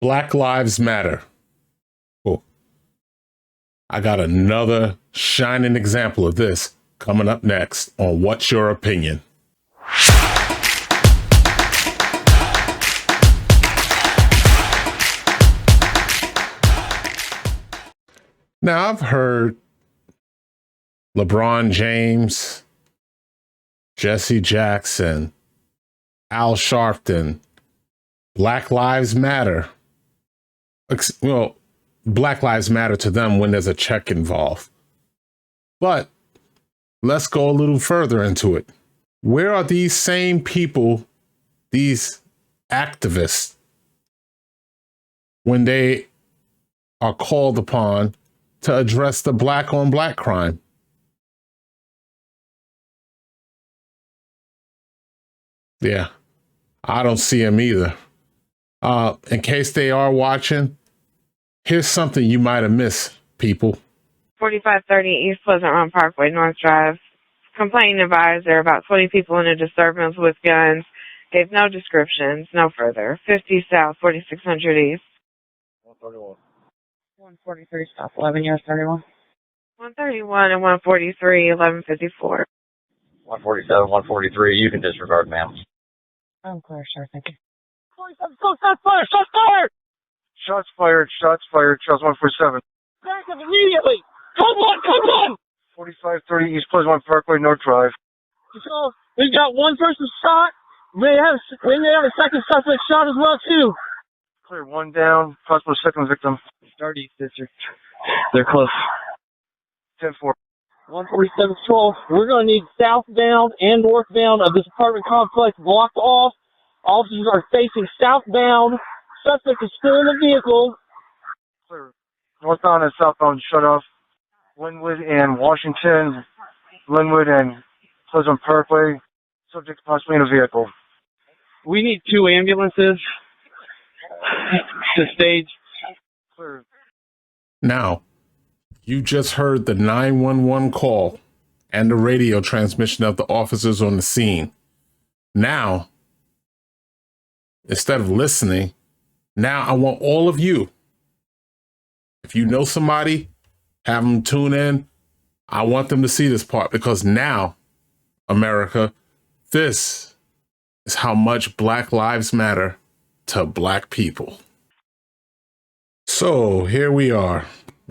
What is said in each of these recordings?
Black Lives Matter. Cool. I got another shining example of this coming up next on What's Your Opinion? Now, I've heard LeBron James, Jesse Jackson, Al Sharpton, Black Lives Matter. Well, Black Lives Matter to them when there's a check involved. But let's go a little further into it. Where are these same people, these activists, when they are called upon to address the black on black crime? Yeah, I don't see them either. In case they are watching, here's something you might have missed, people. 4530 East Pleasant Run Parkway, North Drive. Complaint advised there are about 20 people in a disturbance with guns. Gave no descriptions, no further. 50 South, 4600 East. 131. 143 South, 11 years 31. 131 and 143, 1154. 147, 143. You can disregard, ma'am. I'm clear, sir. Thank you. Shots fired! Shots fired! Shots fired! Shots fired! Shots 147. Back up immediately! Come on! 4530 East Pleasant Run Parkway, North Drive. So, we got one person shot. We may have a second suspect shot as well, too. Clear, one down. Possible second victim. 30, sister. They're close. 10-4. 147 patrol. We're going to need southbound and northbound of this apartment complex blocked off. Officers are facing southbound. Suspect is still in the vehicle. Clear. Northbound and southbound shut off. Linwood and Washington. Linwood and Pleasant Parkway. Subject possibly in a vehicle. We need 2 ambulances to stage. Clear. Now, you just heard the 911 call and the radio transmission of the officers on the scene. Now, instead of listening, now I want all of you, if you know somebody, have them tune in. I want them to see this part because now, America, this is how much Black Lives Matter to Black people. So here we are.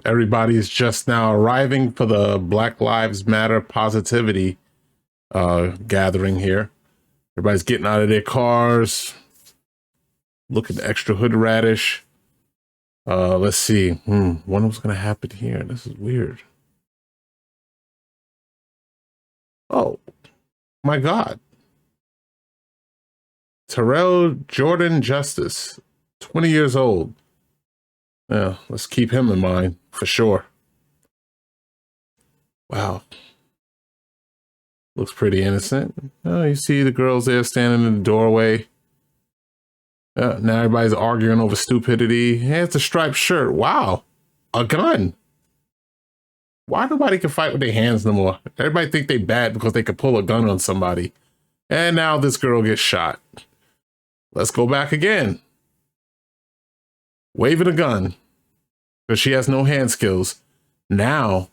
Everybody is just now arriving for the Black Lives Matter positivity gathering here. Everybody's getting out of their cars, looking extra hood radish. Let's see. When was going to happen here? This is weird. Oh, my God. Terrell Jordan Justice, 20 years old. Yeah, let's keep him in mind for sure. Wow. Looks pretty innocent. Oh, you see the girls there standing in the doorway. Now everybody's arguing over stupidity. Hey, it's a striped shirt. Wow. A gun. Why nobody can fight with their hands no more? Everybody think they bad because they could pull a gun on somebody. And now this girl gets shot. Let's go back again. Waving a gun. Because she has no hand skills. Now,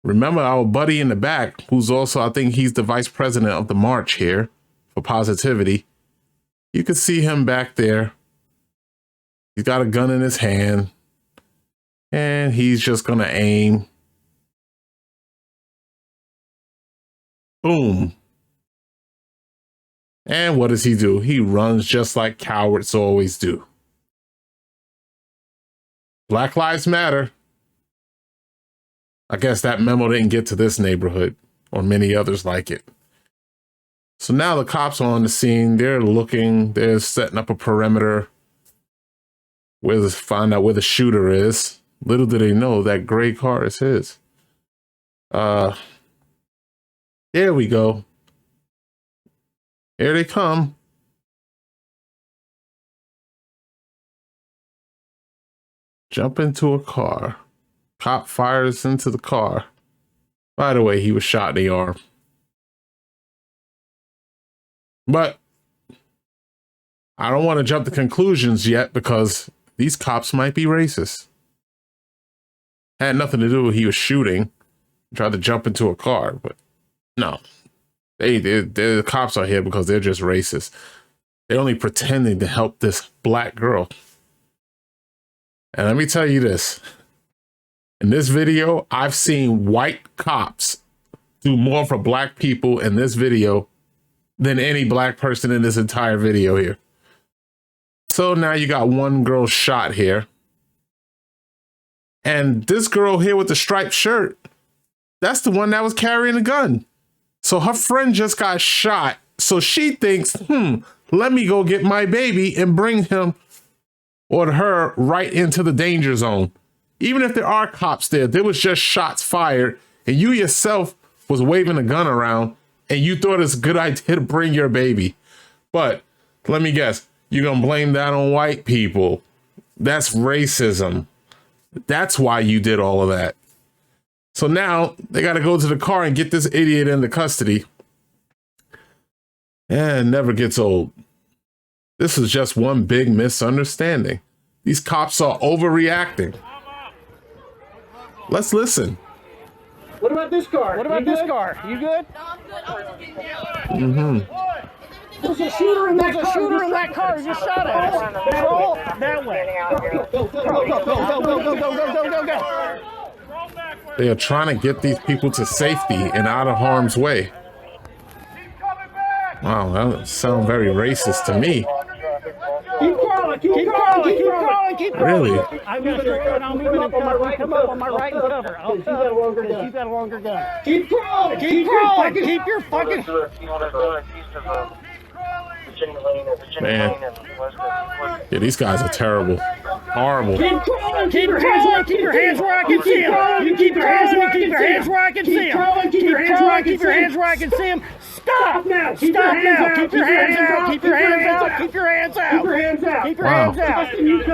remember our buddy in the back, who's also, I think he's the vice president of the march here for positivity. You can see him back there. He's got a gun in his hand. And he's just going to aim. Boom. And what does he do? He runs just like cowards always do. Black Lives Matter. I guess that memo didn't get to this neighborhood or many others like it. So now the cops are on the scene. They're looking. They're setting up a perimeter. Find out where the shooter is. Little do they know that gray car is his. There we go. Here they come. Jump into a car. Cop fires into the car. By the way, he was shot in the arm. But I don't want to jump to conclusions yet because these cops might be racist. Had nothing to do with he was shooting, tried to jump into a car, but no. The cops are here because they're just racist. They're only pretending to help this black girl. And let me tell you this. In this video, I've seen white cops do more for black people in this video than any black person in this entire video here. So now you got one girl shot here. And this girl here with the striped shirt, that's the one that was carrying a gun. So her friend just got shot. So she thinks, let me go get my baby and bring him or her right into the danger zone. Even if there are cops there was just shots fired and you yourself was waving a gun around and you thought it's a good idea to bring your baby. But let me guess, you're going to blame that on white people. That's racism. That's why you did all of that. So now they got to go to the car and get this idiot into custody. And it never gets old. This is just one big misunderstanding. These cops are overreacting. Let's listen. What about this car? What about this car? You good? There's a shooter in that car. Who just shot at us. Roll that way. Go. They are trying to get these people to safety and out of harm's way. Wow, that sounds very racist to me. Keep crawling. Really? I'm going to throw it on me and come up on my right and cover. You've got a longer gun. Keep crawling. Keep your fucking... Man. Yeah, these guys are terrible. Horrible. Keep crawling. Keep your hands where I can see them. You keep your hands where I can see them. Keep your hands where I can see them. Stop now. Keep your hands out.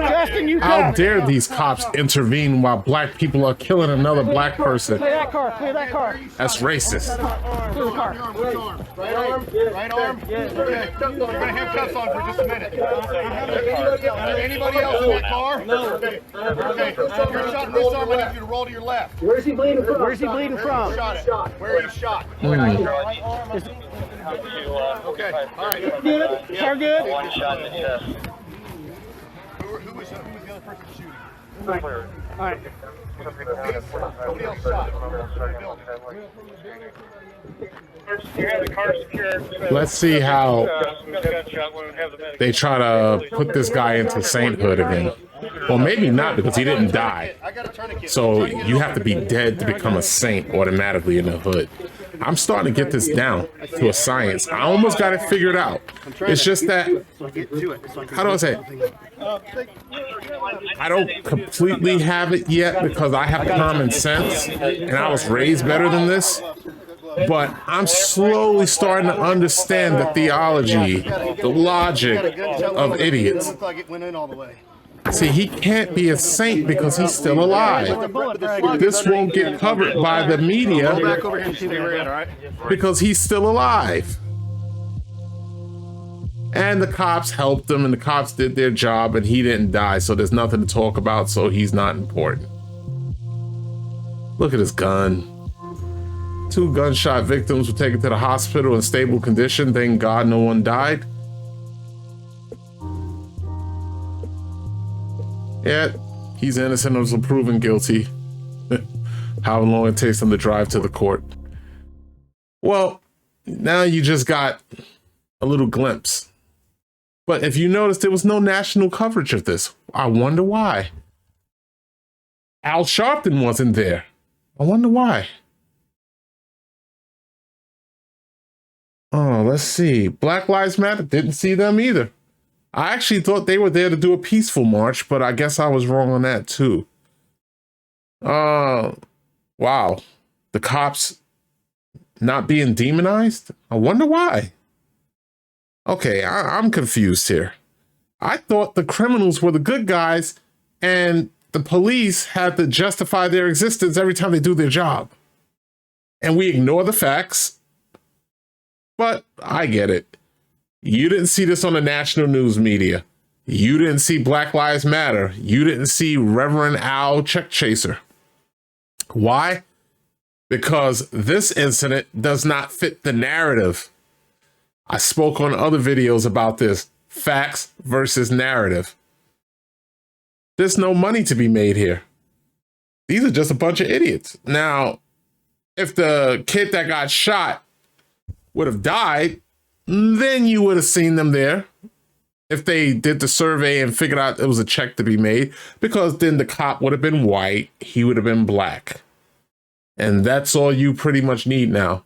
Justin, you How dare these cops intervene while black people are killing another black person? Clear that car. That's racist. Clear the car. Right arm? Okay. We're going to have cuffs on for just a minute. Anybody else in that car? No. Okay. If you're shot in this arm, I need you to roll to your left. Where's he bleeding from? Where are you shot? Okay. All right. Good? Car good? One shot in the chest. Who was the other person shooting? All right. Nobody else shot. Let's see how they try to put this guy into sainthood again. Well, maybe not, because he didn't die. So you have to be dead to become a saint automatically in the hood. I'm starting to get this down to a science. I almost got it figured out. It's just that, how do I say it? I don't completely have it yet because I have common sense and I was raised better than this. But I'm slowly starting to understand the theology, the logic of idiots. See, he can't be a saint because he's still alive. This won't get covered by the media because he's still alive. And the cops helped him and the cops did their job and he didn't die. So there's nothing to talk about. So he's not important. Look at his gun. 2 gunshot victims were taken to the hospital in stable condition. Thank God no one died. Yeah, he's innocent until proven guilty. How long it takes him to drive to the court. Well, now you just got a little glimpse. But if you notice, there was no national coverage of this. I wonder why. Al Sharpton wasn't there. I wonder why. Oh, let's see. Black Lives Matter, didn't see them either. I actually thought they were there to do a peaceful march, but I guess I was wrong on that too. Wow. The cops not being demonized? I wonder why. Okay, I'm confused here. I thought the criminals were the good guys and the police had to justify their existence every time they do their job. And we ignore the facts. But I get it. You didn't see this on the national news media. You didn't see Black Lives Matter. You didn't see Reverend Al Check Chaser. Why? Because this incident does not fit the narrative. I spoke on other videos about this. Facts versus narrative. There's no money to be made here. These are just a bunch of idiots. Now, if the kid that got shot would have died, then you would have seen them there. If they did the survey and figured out it was a check to be made, because then the cop would have been white, he would have been black. And that's all you pretty much need now.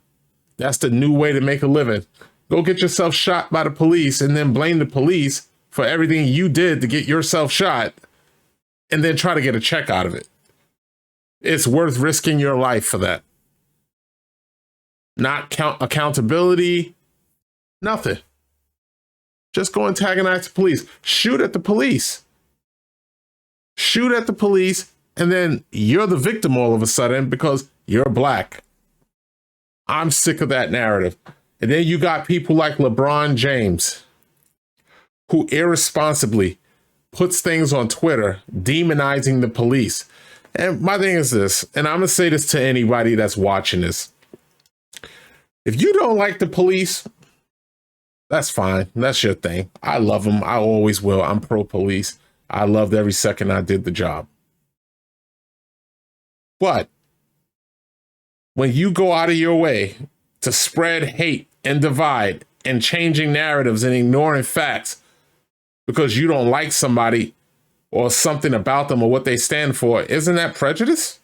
That's the new way to make a living. Go get yourself shot by the police and then blame the police for everything you did to get yourself shot and then try to get a check out of it. It's worth risking your life for that. Not accountability, nothing. Just go antagonize the police. Shoot at the police. Shoot at the police, and then you're the victim all of a sudden because you're black. I'm sick of that narrative. And then you got people like LeBron James, who irresponsibly puts things on Twitter demonizing the police. And my thing is this, and I'm going to say this to anybody that's watching this. If you don't like the police, that's fine. That's your thing. I love them. I always will. I'm pro-police. I loved every second I did the job. But when you go out of your way to spread hate and divide and changing narratives and ignoring facts because you don't like somebody or something about them or what they stand for, isn't that prejudice?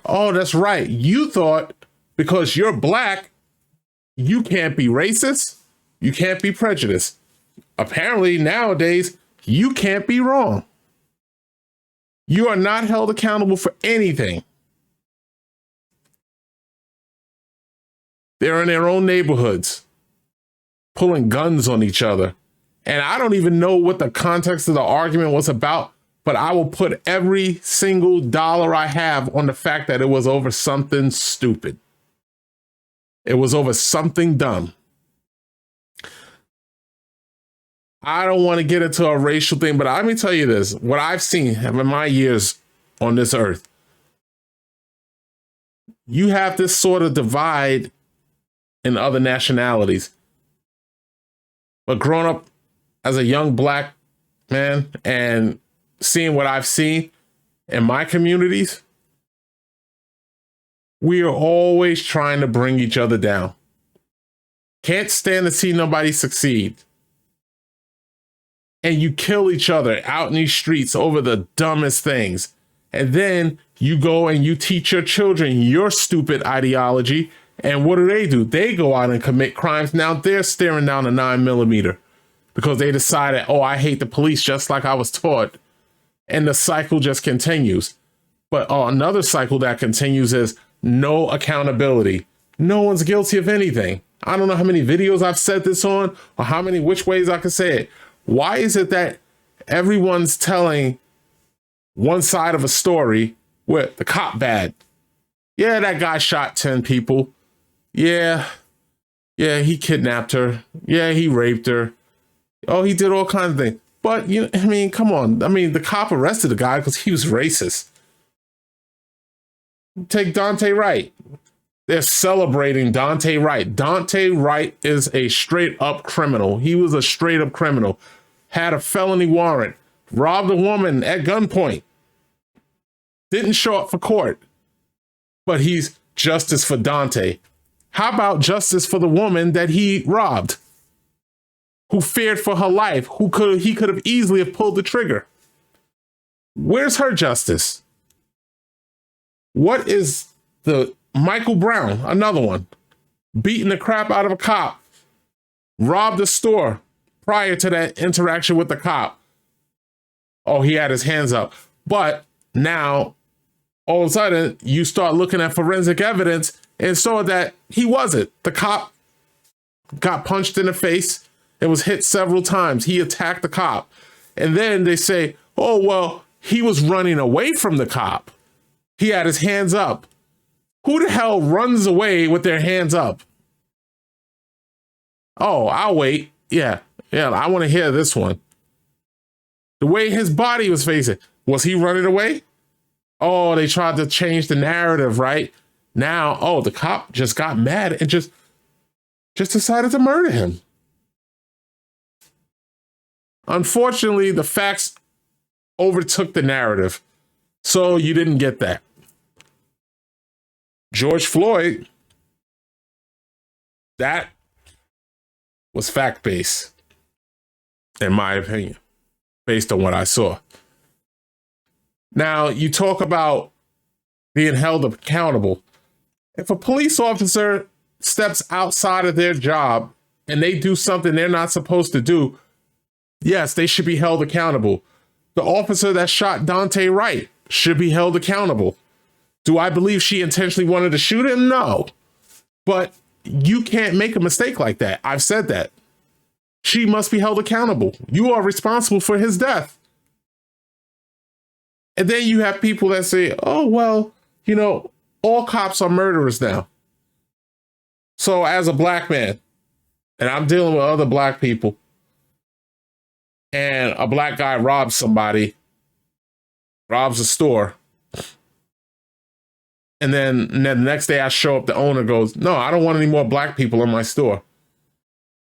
Oh, that's right. You thought because you're black, you can't be racist. You can't be prejudiced. Apparently, nowadays, you can't be wrong. You are not held accountable for anything. They're in their own neighborhoods, pulling guns on each other. And I don't even know what the context of the argument was about, but I will put every single dollar I have on the fact that it was over something stupid. It was over something dumb. I don't want to get into a racial thing, but let me tell you this. What I've seen in my years on this earth, you have this sort of divide in other nationalities. But growing up as a young black man and seeing what I've seen in my communities, we are always trying to bring each other down. Can't stand to see nobody succeed. And you kill each other out in these streets over the dumbest things. And then you go and you teach your children your stupid ideology. And what do? They go out and commit crimes. Now they're staring down a 9mm because they decided, oh, I hate the police just like I was taught. And the cycle just continues. But another cycle that continues is no accountability. No one's guilty of anything. I don't know how many videos I've said this on or how many which ways I can say it. Why is it that everyone's telling one side of a story where the cop bad? Yeah, that guy shot 10 people. Yeah, he kidnapped her. Yeah, he raped her. Oh, he did all kinds of things. But, come on. I mean, the cop arrested the guy because he was racist. Take Dante Wright. They're celebrating Dante Wright. Dante Wright is a straight up criminal. He was a straight up criminal. Had a felony warrant. Robbed a woman at gunpoint. Didn't show up for court. But he's justice for Dante. How about justice for the woman that he robbed? Who feared for her life? He could have easily have pulled the trigger. Where's her justice? What is the Michael Brown, another one, beating the crap out of a cop, robbed a store prior to that interaction with the cop. Oh, he had his hands up. But now, all of a sudden, you start looking at forensic evidence and saw that he wasn't. The cop got punched in the face and was hit several times. He attacked the cop. And then they say, oh, well, he was running away from the cop. He had his hands up. Who the hell runs away with their hands up? Oh, I'll wait. Yeah. Yeah, I want to hear this one. The way his body was facing, was he running away? Oh, they tried to change the narrative, right? Now, oh, the cop just got mad and just decided to murder him. Unfortunately, the facts overtook the narrative, so you didn't get that. George Floyd, that was fact-based, in my opinion, based on what I saw. Now, you talk about being held accountable. If a police officer steps outside of their job and they do something they're not supposed to do, yes, they should be held accountable. The officer that shot Dante Wright should be held accountable. Do I believe she intentionally wanted to shoot him? No. But you can't make a mistake like that. I've said that. She must be held accountable. You are responsible for his death. And then you have people that say, oh, well, you know, all cops are murderers now. So as a black man, and I'm dealing with other black people, and a black guy robs somebody, robs a store, and then the next day I show up, the owner goes, no, I don't want any more black people in my store.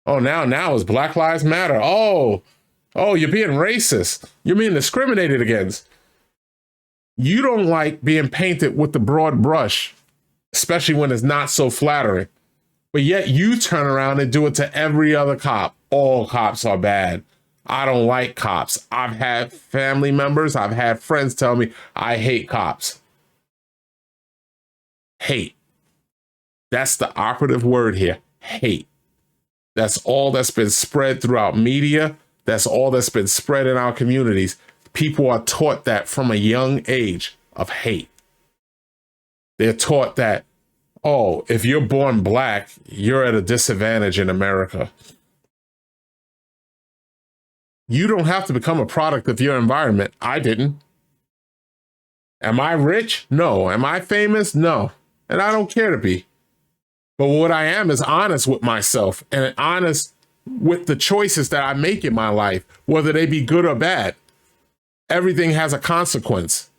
Oh, now it's Black Lives Matter. Oh, you're being racist. You're being discriminated against. You don't like being painted with the broad brush, especially when it's not so flattering. But yet you turn around and do it to every other cop. All cops are bad. I don't like cops. I've had family members, I've had friends tell me, I hate cops. Hate. That's the operative word here. Hate. That's all that's been spread throughout media. That's all that's been spread in our communities. People are taught that from a young age of hate. They're taught that, oh, if you're born black, you're at a disadvantage in America. You don't have to become a product of your environment. I didn't. Am I rich? No. Am I famous? No. And I don't care to be. But what I am is honest with myself and honest with the choices that I make in my life, whether they be good or bad. Everything has a consequence.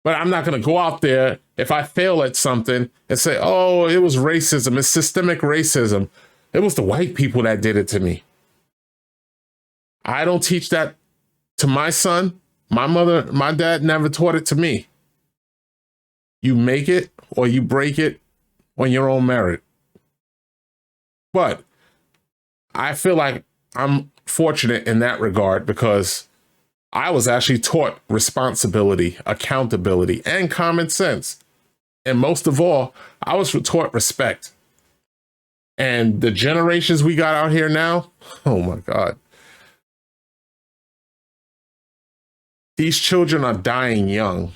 But I'm not going to go out there if I fail at something and say, oh, it was racism. It's systemic racism. It was the white people that did it to me. I don't teach that to my son. My dad never taught it to me. You make it or you break it on your own merit. But I feel like I'm fortunate in that regard because I was actually taught responsibility, accountability, and common sense. And most of all, I was taught respect. And the generations we got out here now, oh my God. These children are dying young.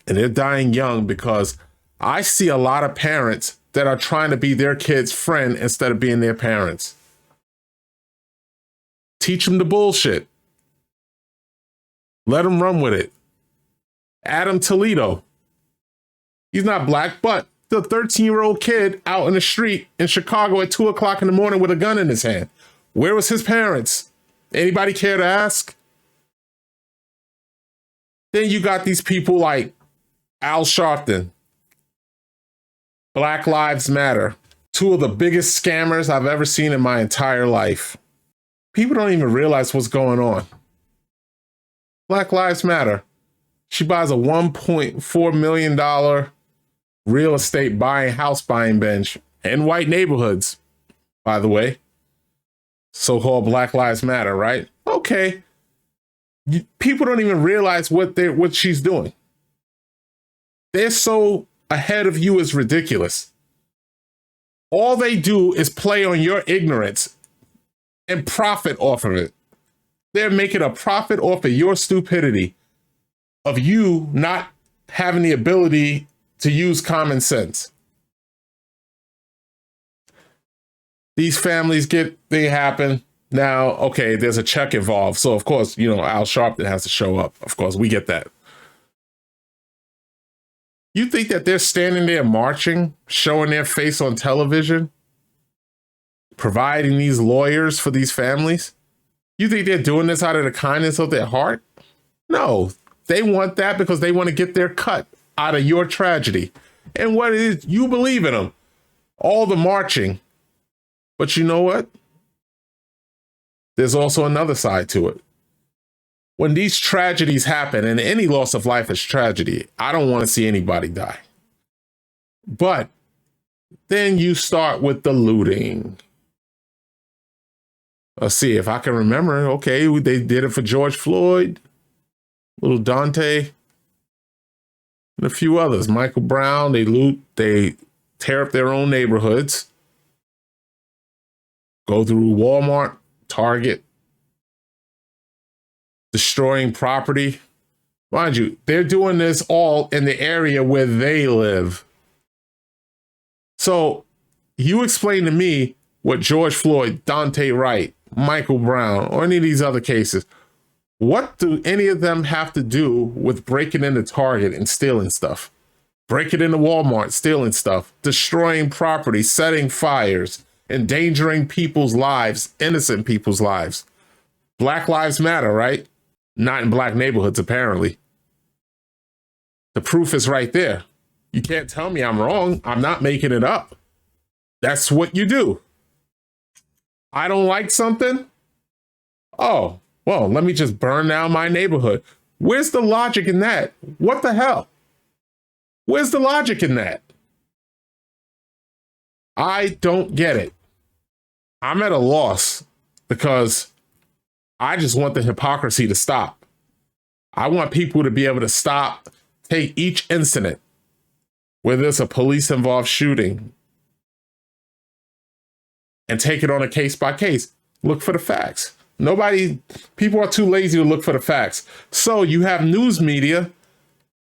And they're dying young because I see a lot of parents that are trying to be their kid's friend instead of being their parents. Teach them the bullshit. Let them run with it. Adam Toledo. He's not black, but the 13-year-old kid out in the street in Chicago at 2 o'clock in the morning with a gun in his hand. Where was his parents? Anybody care to ask? Then you got these people like Al Sharpton, Black Lives Matter, two of the biggest scammers I've ever seen in my entire life. People don't even realize what's going on. Black Lives Matter. She buys a $1.4 million real estate house buying bench in white neighborhoods, by the way. So-called Black Lives Matter, right? Okay. People don't even realize what she's doing. They're so ahead of you, is ridiculous. All they do is play on your ignorance and profit off of it. They're making a profit off of your stupidity, of you not having the ability to use common sense. These families they happen. Now, okay, there's a check involved. So, of course, Al Sharpton has to show up. Of course, we get that. You think that they're standing there marching, showing their face on television? providing these lawyers for these families? You think they're doing this out of the kindness of their heart? No, they want that because they want to get their cut out of your tragedy. And what it is, you believe in them. All the marching. But you know what? There's also another side to it. When these tragedies happen, and any loss of life is tragedy, I don't want to see anybody die. But then you start with the looting. Let's see if I can remember. Okay, they did it for George Floyd, little Dante, and a few others. Michael Brown, they loot, they tear up their own neighborhoods, go through Walmart, Target, destroying property. Mind you, they're doing this all in the area where they live. So you explain to me what George Floyd, Dante Wright, Michael Brown, or any of these other cases, what do any of them have to do with breaking into Target and stealing stuff? Breaking into Walmart, stealing stuff, destroying property, setting fires, endangering people's lives, innocent people's lives. Black Lives Matter, right? Not in black neighborhoods, apparently. The proof is right there. You can't tell me I'm wrong. I'm not making it up. That's what you do. I don't like something. Oh, well, let me just burn down my neighborhood. Where's the logic in that? What the hell? Where's the logic in that? I don't get it. I'm at a loss because I just want the hypocrisy to stop. I want people to be able to stop, take each incident, whether it's a police-involved shooting, and take it on a case by case. Look for the facts. People are too lazy to look for the facts. So you have news media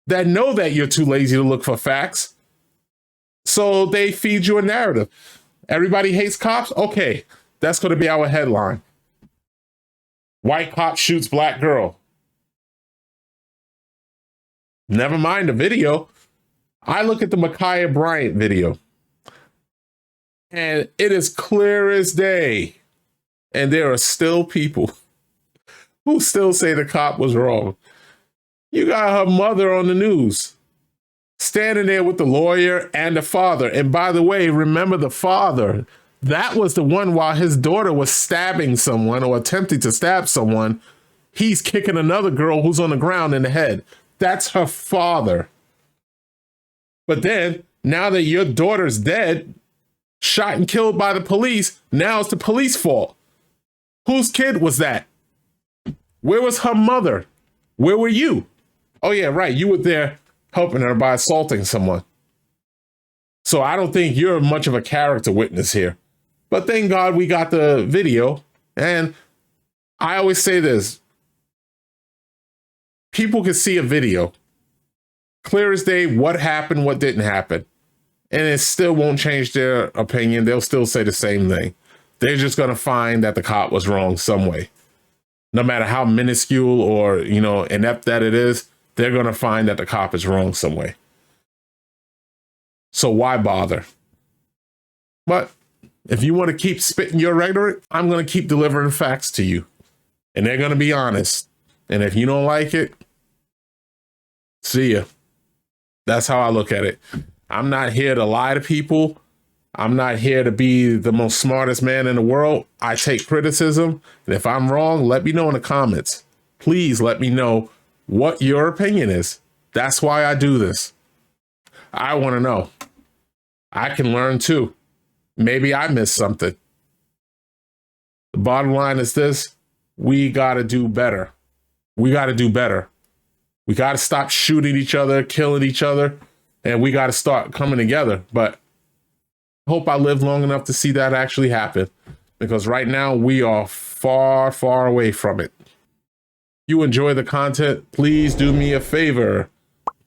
that know that you're too lazy to look for facts. So they feed you a narrative. Everybody hates cops? Okay, that's going to be our headline. White cop shoots black girl. Never mind the video. I look at the Ma'Khia Bryant video, and it is clear as day. And there are still people who still say the cop was wrong. You got her mother on the news, standing there with the lawyer and the father. And by the way, remember the father. That was the one while his daughter was stabbing someone or attempting to stab someone. He's kicking another girl who's on the ground in the head. That's her father. But then, now that your daughter's dead, shot and killed by the police, now it's the police fault. Whose kid was that? Where was her mother? Where were you? Oh yeah, right. You were there helping her by assaulting someone. So I don't think you're much of a character witness here. But thank God we got the video. And I always say this. People can see a video. Clear as day, what happened, what didn't happen. And it still won't change their opinion. They'll still say the same thing. They're just going to find that the cop was wrong some way. No matter how minuscule or, inept that it is, they're going to find that the cop is wrong some way. So why bother? But if you want to keep spitting your rhetoric, I'm going to keep delivering facts to you. And they're going to be honest. And if you don't like it, see ya. That's how I look at it. I'm not here to lie to people. I'm not here to be the most smartest man in the world. I take criticism. And if I'm wrong, let me know in the comments. Please let me know what your opinion is. That's why I do this. I want to know. I can learn too. Maybe I missed something. The bottom line is this. We got to do better. We got to do better. We got to stop shooting each other, killing each other, and we got to start coming together. But I hope I live long enough to see that actually happen, because right now we are far, far away from it. If you enjoy the content, please do me a favor.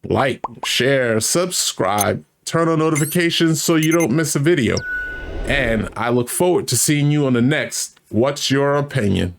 Like, share, subscribe, turn on notifications so you don't miss a video. And I look forward to seeing you on the next What's Your Opinion?